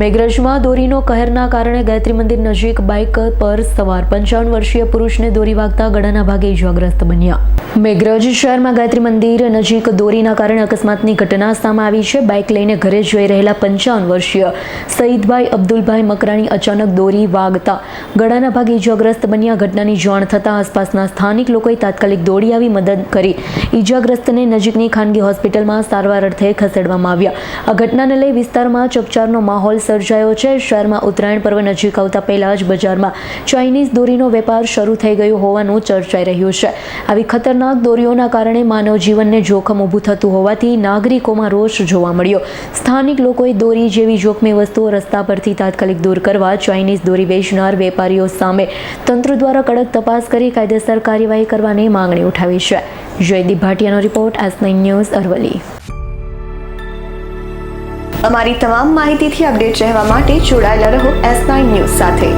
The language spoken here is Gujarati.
મેઘરજમાં દોરીનો કહેરના કારણે ગાયત્રી મંદિર નજીક બાઇક પર સવાર 55 વર્ષીય પુરુષને દોરી વાગતા ગળાના ભાગે ઇજાગ્રસ્ત બન્યા। મેઘરજ શહેરમાં ગાયત્રી મંદિર નજીક દોરીના કારણે અકસ્માતની ઘટના સામે આવી છે। બાઇક લઈને ઘરે જઈ રહેલા 55 વર્ષીય સઈદભાઈ અબ્દુલભાઈ મકરાણી અચાનક દોરી વાગતા ગળાના ભાગે ઇજાગ્રસ્ત બન્યા। ઘટનાની જાણ થતાં આસપાસના સ્થાનિક લોકોએ તાત્કાલિક દોડી આવી મદદ કરી ઇજાગ્રસ્તને નજીકની ખાનગી હોસ્પિટલમાં સારવાર અર્થે ખસેડવામાં આવ્યા। આ ઘટનાને લઈ વિસ્તારમાં ચકચારનો માહોલ સર્જાયો છે। શહેરમાં ઉત્તરાયણ પર્વ નજીક આવતા પહેલા જ બજારમાં ચાઇનીઝ દોરીનો વેપાર શરૂ થઈ ગયો હોવાનું ચર્ચાઈ રહ્યું છે। આવી ખતરનાક દોરીઓના કારણે માનવ જીવનને જોખમ ઊભું થતું હોવાથી નાગરિકોમાં રોષ જોવા મળ્યો। સ્થાનિક લોકોએ દોરી જેવી જોખમી વસ્તુઓ રસ્તા પરથી તાત્કાલિક દૂર કરવા ચાઇનીઝ દોરી વેચનાર વેપારીઓ સામે તંત્ર દ્વારા કડક તપાસ કરી કાયદેસર કાર્યવાહી કરવાની માંગણી ઉઠાવી છે। જયદીપ ભાટિયાનો રિપોર્ટ, S9 ન્યૂઝ, અરવલ્લી। અમારી તમામ માહિતીથી અપડેટ રહેવા માટે જોડાયેલા રહો S9 ન્યૂઝ સાથે।